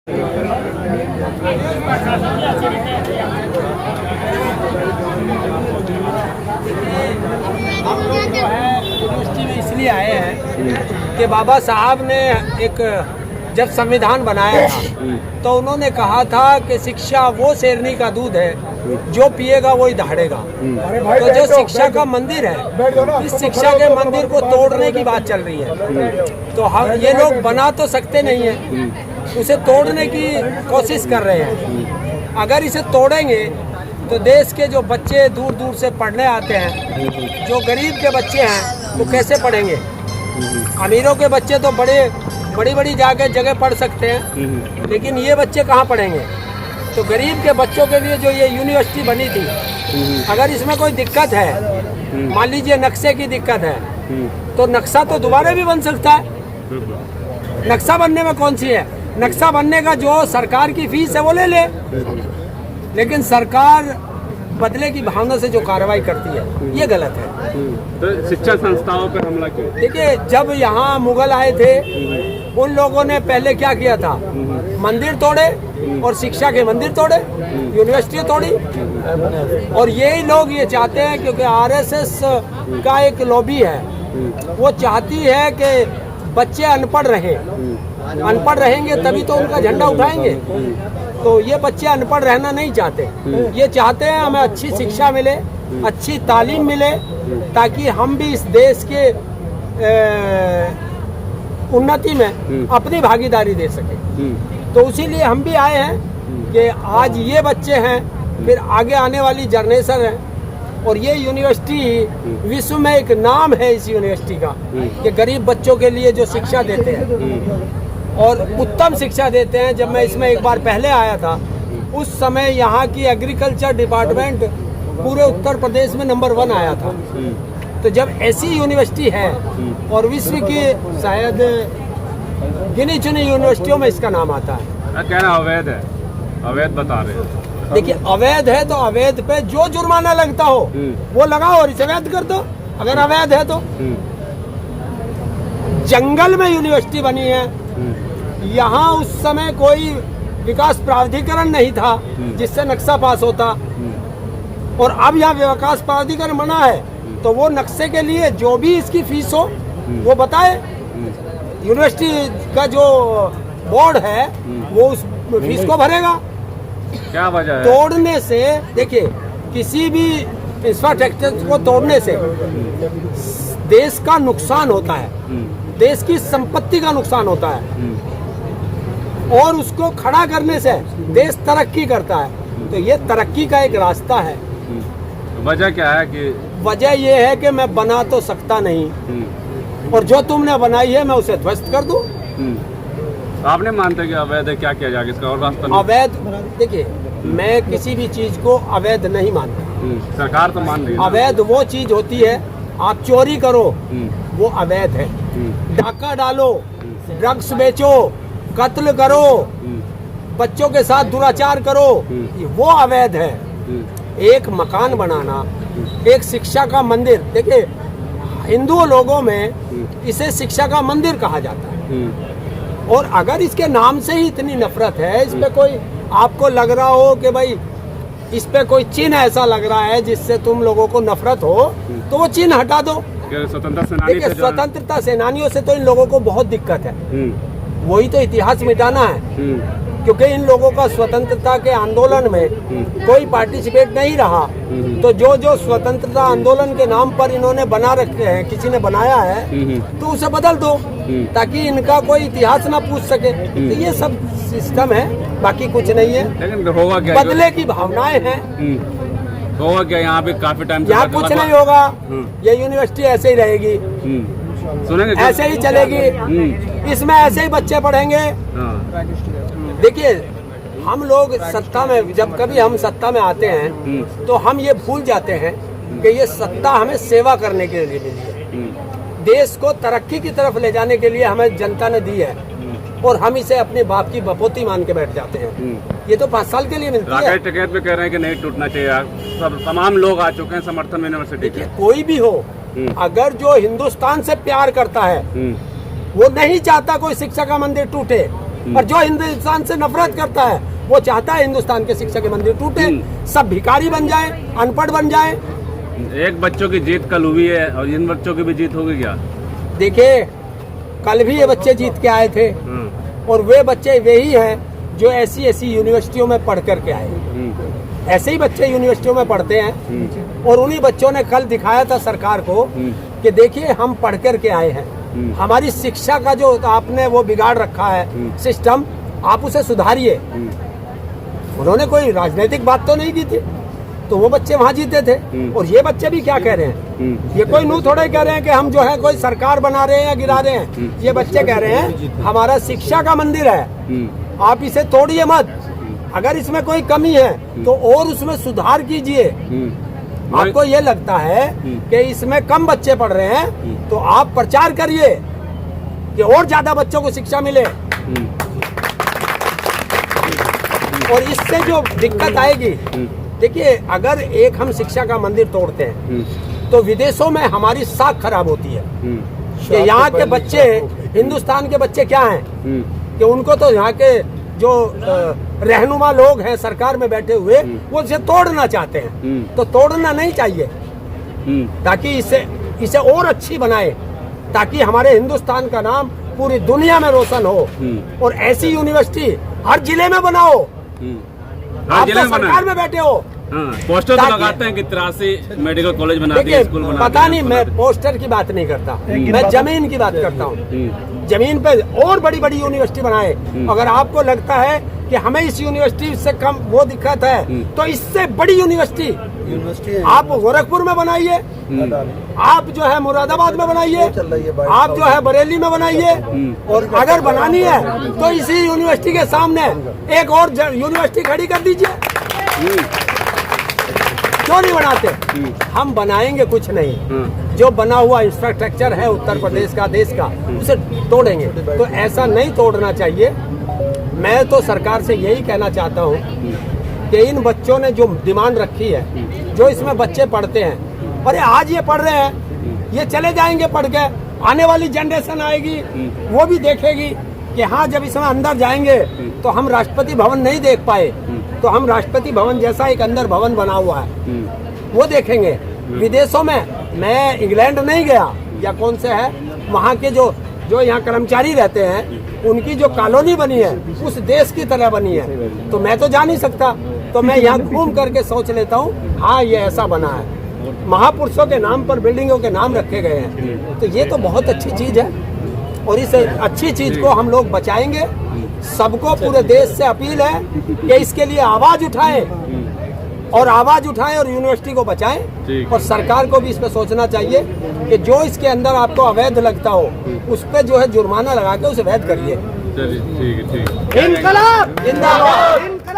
हम लोग जो है यूनिवर्सिटी में इसलिए आए हैं कि बाबा साहब ने एक जब संविधान बनाया था तो उन्होंने कहा था कि शिक्षा वो शेरनी का दूध है जो पिएगा वही दहाड़ेगा। तो जो शिक्षा का मंदिर है, इस शिक्षा के मंदिर को तोड़ने की बात चल रही है। तो हम ये लोग बना तो सकते नहीं है, उसे तोड़ने की कोशिश कर रहे हैं। अगर इसे तोड़ेंगे तो देश के जो बच्चे दूर दूर से पढ़ने आते हैं, जो गरीब के बच्चे हैं वो कैसे पढ़ेंगे? अमीरों के बच्चे तो बड़ी बड़ी जगह पढ़ सकते हैं, लेकिन ये बच्चे कहाँ पढ़ेंगे? तो गरीब के बच्चों के लिए जो ये यूनिवर्सिटी बनी थी, अगर इसमें कोई दिक्कत है, मान लीजिए नक्शे की दिक्कत है, तो नक्शा तो दोबारा भी बन सकता है। नक्शा बनने में कौन सी है? नक्शा बनने का जो सरकार की फीस है वो ले ले, लेकिन सरकार बदले की भावना से जो कार्रवाई करती है ये गलत है। तो शिक्षा संस्थाओं पर हमला क्यों? देखिए, जब यहाँ मुगल आए थे उन लोगों ने पहले क्या किया था? मंदिर तोड़े और शिक्षा के मंदिर तोड़े, यूनिवर्सिटी तोड़ी। और यही लोग ये चाहते हैं, क्योंकि आरएसएस का एक लॉबी है, वो चाहती है कि बच्चे अनपढ़ रहें। अनपढ़ रहेंगे तभी तो उनका झंडा उठाएंगे। तो ये बच्चे अनपढ़ रहना नहीं चाहते, ये चाहते हैं हमें अच्छी शिक्षा मिले, अच्छी तालीम मिले, ताकि हम भी इस देश के उन्नति में अपनी भागीदारी दे सकें। तो इसीलिए हम भी आए हैं कि आज ये बच्चे हैं, फिर आगे आने वाली जनरेशन है, और ये यूनिवर्सिटी विश्व में एक नाम है इस यूनिवर्सिटी का कि गरीब बच्चों के लिए जो शिक्षा देते हैं और उत्तम शिक्षा देते हैं। जब मैं इसमें एक बार पहले आया था, उस समय यहाँ की एग्रीकल्चर डिपार्टमेंट पूरे उत्तर प्रदेश में नंबर 1 आया था। तो जब ऐसी यूनिवर्सिटी है और विश्व की शायद गिनी चुनी यूनिवर्सिटियों में इसका नाम आता है। कहना अवैध है, अवैध बता रहे हैं। देखिए, अवैध है तो अवैध पे जो जुर्माना लगता हो वो लगाओ और इसे वैध कर दो, अगर अवैध है तो। जंगल में यूनिवर्सिटी बनी है, यहाँ उस समय कोई विकास प्राधिकरण नहीं था जिससे नक्शा पास होता, और अब यहाँ विकास प्राधिकरण बना है, तो वो नक्शे के लिए जो भी इसकी फीस हो वो बताए। यूनिवर्सिटी का जो बोर्ड है वो उस फीस को भरेगा। क्या वजह है? तोड़ने से, देखिए, किसी भी इंफ्रास्ट्रक्चर को तोड़ने से देश का नुकसान होता है, देश की संपत्ति का नुकसान होता है, और उसको खड़ा करने से देश तरक्की करता है। तो ये तरक्की का एक रास्ता है। वजह क्या है? कि वजह ये है कि मैं बना तो सकता नहीं, और जो तुमने बनाई है मैं उसे ध्वस्त कर दूं। आपने मानते कि अवैध है, क्या किया जाएगा इसका? और रास्ता अवैध, देखिए, मैं किसी भी चीज को अवैध नहीं मानता। सरकार तो मान रही है। अवैध वो चीज होती है, आप चोरी करो वो अवैध है, डाका डालो, ड्रग्स बेचो, कत्ल करो, बच्चों के साथ दुराचार करो, वो अवैध है। एक मकान बनाना, एक शिक्षा का मंदिर, देखिए हिंदू लोगों में इसे शिक्षा का मंदिर कहा जाता है, और अगर इसके नाम से ही इतनी नफरत है, इस पे कोई आपको लग रहा हो कि भाई इस पे कोई चिन्ह ऐसा लग रहा है जिससे तुम लोगों को नफरत हो, तो वो चिन्ह हटा दो। देखिए, स्वतंत्रता सेनानियों से तो इन लोगों को बहुत दिक्कत है, वही तो इतिहास मिटाना है, क्योंकि इन लोगों का स्वतंत्रता के आंदोलन में कोई पार्टिसिपेट नहीं रहा। तो जो स्वतंत्रता आंदोलन के नाम पर इन्होंने बना रखे हैं, किसी ने बनाया है, तो उसे बदल दो ताकि इनका कोई इतिहास ना पूछ सके। तो ये सब सिस्टम है, बाकी कुछ नहीं है। लेकिन होगा क्या? बदले की भावनाएं हैं। होगा क्या? यहाँ पे काफी टाइम यहाँ कुछ नहीं होगा, ये यूनिवर्सिटी ऐसे ही रहेगी, सुनेंगे, ऐसे ही चलेगी, इसमें ऐसे ही बच्चे पढ़ेंगे। देखिए, हम लोग सत्ता में, जब कभी हम सत्ता में आते हैं तो हम ये भूल जाते हैं कि ये सत्ता हमें सेवा करने के लिए मिली है, देश को तरक्की की तरफ ले जाने के लिए हमें जनता ने दी है, और हम इसे अपने बाप की बपोती मान के बैठ जाते हैं। ये तो 5 साल के लिए मिलती है। राकेश टिकैत पे कह रहे हैं कि नहीं टूटना चाहिए, सब तमाम लोग आ चुके हैं समर्थन में यूनिवर्सिटी के। कोई भी हो, अगर जो हिंदुस्तान से प्यार करता है वो नहीं चाहता कोई शिक्षा का मंदिर टूटे, और जो हिंदुस्तान से नफरत करता है वो चाहता है हिंदुस्तान के शिक्षा के मंदिर टूटे, सब भिखारी बन जाए, अनपढ़ बन जाए। एक बच्चों की जीत कल हुई है और इन बच्चों की भी जीत होगी क्या? देखिए, कल भी ये बच्चे जीत के आए थे और वे बच्चे वही हैं जो ऐसी यूनिवर्सिटियों में पढ़ कर के आए। ऐसे ही बच्चे यूनिवर्सिटियों में पढ़ते हैं और उन्हीं बच्चों ने कल दिखाया था सरकार को कि देखिए हम पढ़ कर के आए हैं, हमारी शिक्षा का जो आपने वो बिगाड़ रखा है सिस्टम, आप उसे सुधारिए। उन्होंने कोई राजनीतिक बात तो नहीं की थी, तो वो बच्चे वहाँ जीते थे। और ये बच्चे भी क्या कह रहे हैं, ये कोई नू थोड़े कह रहे हैं कि हम जो है कोई सरकार बना रहे हैं या गिरा रहे हैं। ये बच्चे कह रहे हैं हमारा शिक्षा का मंदिर है, आप इसे तोड़िए मत, अगर इसमें कोई कमी है तो और उसमें सुधार कीजिए। आपको ये लगता है कि इसमें कम बच्चे पढ़ रहे हैं तो आप प्रचार करिए कि और ज्यादा बच्चों को शिक्षा मिले। और इससे जो दिक्कत आएगी, देखिए अगर एक हम शिक्षा का मंदिर तोड़ते हैं तो विदेशों में हमारी साख खराब होती है कि यहाँ के बच्चे, हिंदुस्तान के बच्चे क्या हैं कि उनको तो यहाँ के जो रहनुमा लोग हैं सरकार में बैठे हुए वो इसे तोड़ना चाहते हैं। तो तोड़ना नहीं चाहिए, ताकि इसे और अच्छी बनाए, ताकि हमारे हिंदुस्तान का नाम पूरी दुनिया में रोशन हो। और ऐसी यूनिवर्सिटी हर जिले में बनाओ। आप तो सरकार में बैठे हो, पोस्टर तो लगाते हैं कि 83 मेडिकल कॉलेज बना दिए, स्कूल बना दिए। पता नहीं, मैं पोस्टर की बात नहीं करता, मैं जमीन की बात करता हूँ। जमीन पे और बड़ी बड़ी यूनिवर्सिटी बनाए। अगर आपको लगता है कि हमें इस यूनिवर्सिटी से कम वो दिक्कत है तो इससे बड़ी यूनिवर्सिटी आप गोरखपुर में बनाइए, आप जो है मुरादाबाद में बनाइए, आप जो है बरेली में बनाइए। और अगर बनानी है तो इसी यूनिवर्सिटी के सामने एक और यूनिवर्सिटी खड़ी कर दीजिए। क्यों नहीं बनाते? हम बनाएंगे कुछ नहीं, जो बना हुआ इंफ्रास्ट्रक्चर है उत्तर प्रदेश का, देश का, उसे तोड़ेंगे। तो ऐसा नहीं तोड़ना चाहिए। मैं तो सरकार से यही कहना चाहता हूँ कि इन बच्चों ने जो डिमांड रखी है, जो इसमें बच्चे पढ़ते हैं, अरे आज ये पढ़ रहे हैं, ये चले जाएंगे पढ़ के, आने वाली जनरेशन आएगी वो भी देखेगी कि हाँ जब इसमें अंदर जाएंगे तो हम राष्ट्रपति भवन नहीं देख पाए, तो हम राष्ट्रपति भवन जैसा एक अंदर भवन बना हुआ है वो देखेंगे। विदेशों में, मैं इंग्लैंड नहीं गया या कौन से है, वहाँ के जो यहाँ कर्मचारी रहते हैं उनकी जो कॉलोनी बनी है उस देश की तरह बनी है। तो मैं तो जा नहीं सकता, तो मैं यहाँ घूम करके सोच लेता हूँ हाँ ये ऐसा बना है, महापुरुषों के नाम पर बिल्डिंगों के नाम रखे गए हैं। तो ये तो बहुत अच्छी चीज है और इस अच्छी चीज को हम लोग बचाएंगे। सबको पूरे देश से अपील है कि इसके लिए आवाज उठाएं और यूनिवर्सिटी को बचाएं। और सरकार को भी इस पे सोचना चाहिए कि जो इसके अंदर आपको अवैध लगता हो उस पे जो है जुर्माना लगा के उसे वैध करिए। चलिए ठीक है। इनकलाब जिंदाबाद।